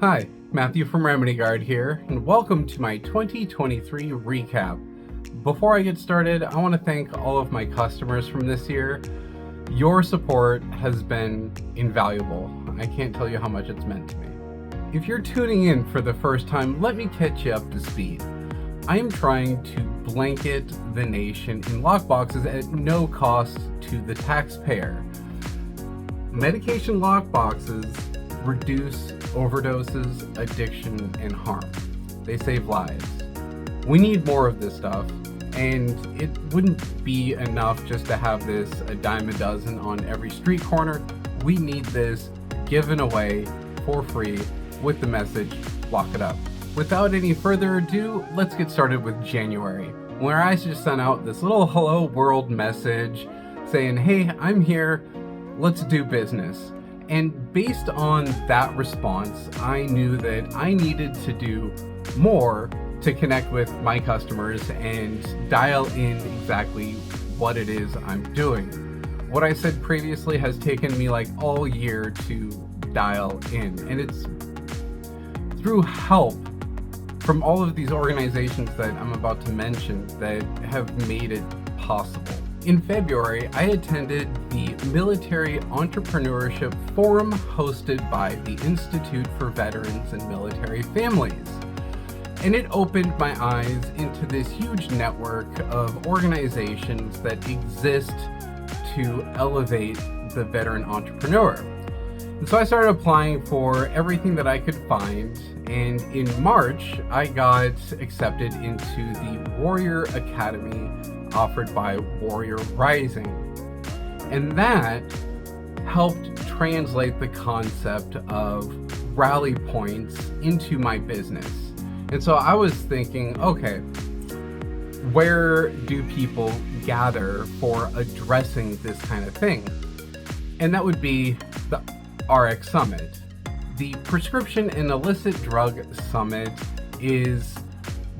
Hi, Matthew from RemedyGuard here, and welcome to my 2023 recap. Before I get started, I want to thank all of my customers from this year. Your support has been invaluable. I can't tell you how much it's meant to me. If you're tuning in for the first time, let me catch you up to speed. I am trying to blanket the nation in lockboxes at no cost to the taxpayer. Medication lockboxes reduce overdoses, addiction, and harm. They save lives. We need more of this stuff, and it wouldn't be enough just to have this a dime a dozen on every street corner. We need this given away for free with the message, lock it up. Without any further ado, let's get started with January, where I just sent out this little hello world message saying, hey, I'm here, let's do business. And based on that response, I knew that I needed to do more to connect with my customers and dial in exactly what it is I'm doing. What I said previously has taken me like all year to dial in, and it's through help from all of these organizations that I'm about to mention that have made it possible. In February, I attended the Military Entrepreneurship Forum hosted by the Institute for Veterans and Military Families. And it opened my eyes into this huge network of organizations that exist to elevate the veteran entrepreneur. And so I started applying for everything that I could find, and in March, I got accepted into the Warrior Academy offered by Warrior Rising. And that helped translate the concept of rally points into my business. And so I was thinking, okay, where do people gather for addressing this kind of thing? And that would be the RX Summit. The Prescription and Illicit Drug Summit is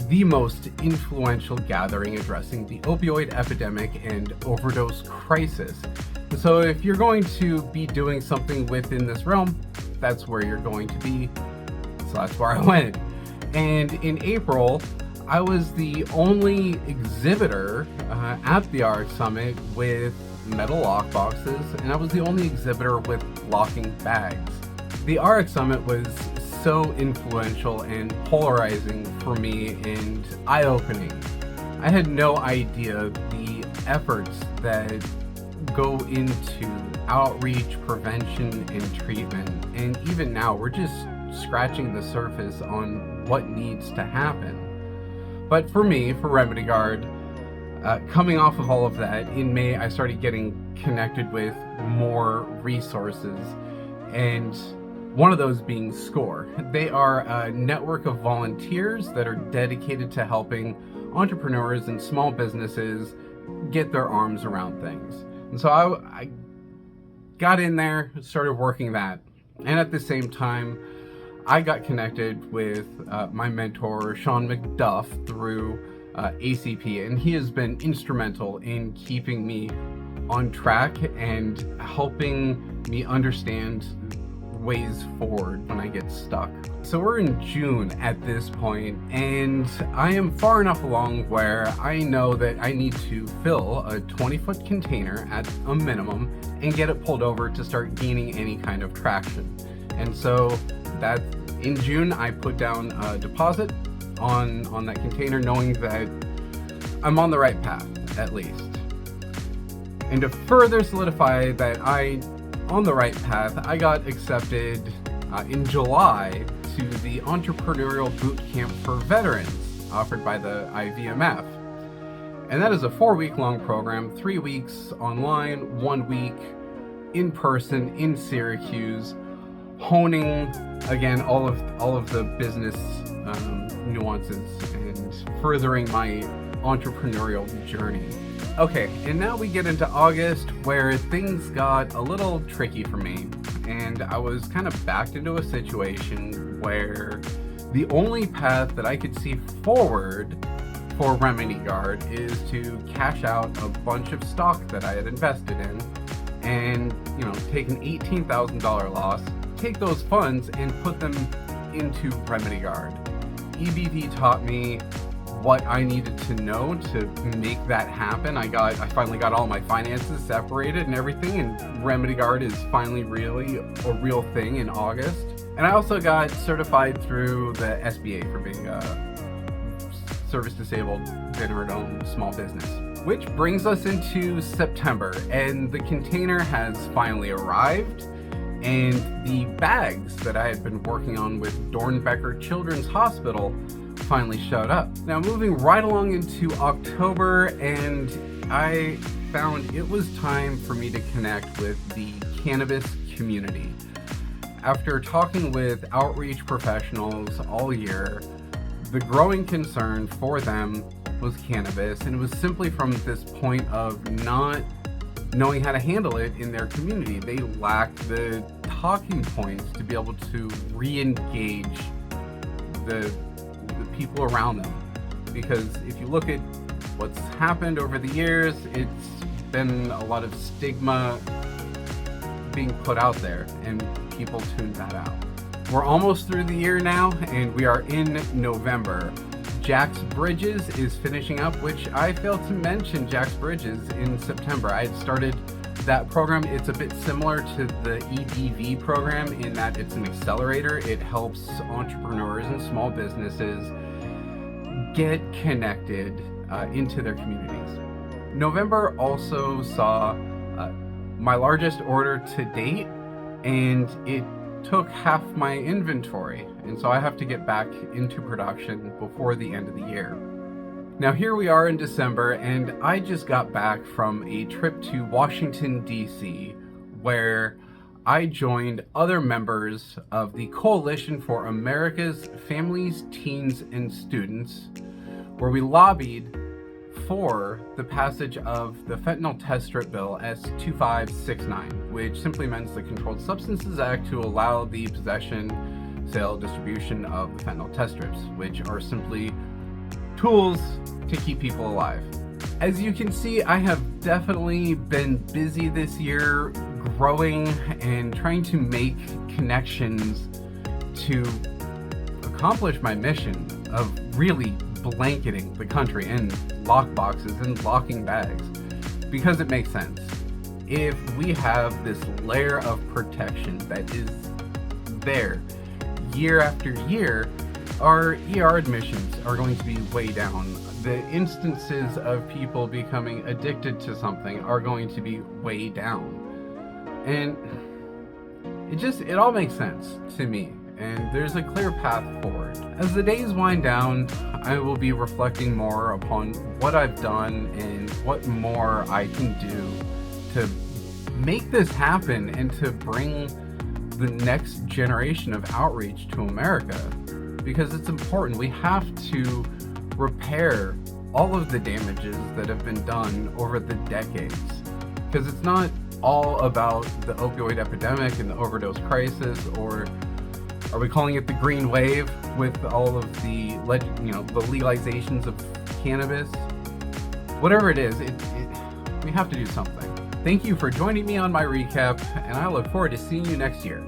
the most influential gathering addressing the opioid epidemic and overdose crisis. So if you're going to be doing something within this realm, that's where you're going to be. So that's where I went. And in April, I was the only exhibitor at the RX Summit with metal lock boxes, and I was the only exhibitor with locking bags. The RX Summit was so influential and polarizing for me and eye-opening. I had no idea the efforts that go into outreach, prevention, and treatment. And even now, we're just scratching the surface on what needs to happen. But for me, for RemedyGuard, coming off of all of that, in May, I started getting connected with more resources, and one of those being SCORE. They are a network of volunteers that are dedicated to helping entrepreneurs and small businesses get their arms around things. And so I got in there, started working that. And at the same time, I got connected with my mentor, Sean McDuff, through ACP. And he has been instrumental in keeping me on track and helping me understand ways forward when I get stuck. So we're in June at this point, and I am far enough along where I know that I need to fill a 20-foot container at a minimum and get it pulled over to start gaining any kind of traction. And so that in June, I put down a deposit on that container, knowing that I'm on the right path, at least. And to further solidify that on the right path, I got accepted in July to the Entrepreneurial Bootcamp for Veterans offered by the IVMF. And that is a 4-week-long program, 3 weeks online, 1 week in person in Syracuse, honing again all of the business nuances and furthering my entrepreneurial journey. Okay, and now we get into August, where things got a little tricky for me, and I was kind of backed into a situation where the only path that I could see forward for RemedyGuard is to cash out a bunch of stock that I had invested in and, take an $18,000 loss, take those funds and put them into RemedyGuard. EBV taught me what I needed to know to make that happen. I finally got all my finances separated and everything, and RemedyGuard is finally really a real thing in August. And I also got certified through the SBA for being a service-disabled veteran-owned small business. Which brings us into September, and the container has finally arrived, and the bags that I had been working on with Dornbecker Children's Hospital finally showed up. Now moving right along into October, and I found it was time for me to connect with the cannabis community. After talking with outreach professionals all year, the growing concern for them was cannabis, and it was simply from this point of not knowing how to handle it in their community. They lacked the talking points to be able to re-engage the people around them. Because if you look at what's happened over the years, it's been a lot of stigma being put out there, and people tuned that out. We're almost through the year now, and we are in November. Jax Bridges is finishing up, which I failed to mention Jax Bridges in September. I had started that program. It's a bit similar to the EBV program in that it's an accelerator. It helps entrepreneurs and small businesses get connected into their communities. November also saw my largest order to date, and it took half my inventory, and so I have to get back into production before the end of the year. Now here we are in December, and I just got back from a trip to Washington, D.C., where I joined other members of the Coalition for America's Families, Teens, and Students, where we lobbied for the passage of the fentanyl test strip bill S2569, which simply means the Controlled Substances Act to allow the possession, sale, distribution of the fentanyl test strips, which are simply tools to keep people alive. As you can see, I have definitely been busy this year growing and trying to make connections to accomplish my mission of really blanketing the country in lock boxes and locking bags, because it makes sense. If we have this layer of protection that is there year after year, our ER admissions are going to be way down. The instances of people becoming addicted to something are going to be way down. And it all makes sense to me, and there's a clear path forward. As the days wind down, I will be reflecting more upon what I've done and what more I can do to make this happen and to bring the next generation of outreach to America, because it's important. We have to repair all of the damages that have been done over the decades, because it's not all about the opioid epidemic and the overdose crisis, or are we calling it the green wave with all of the legalizations of cannabis? Whatever it is, we have to do something. Thank you for joining me on my recap, and I look forward to seeing you next year.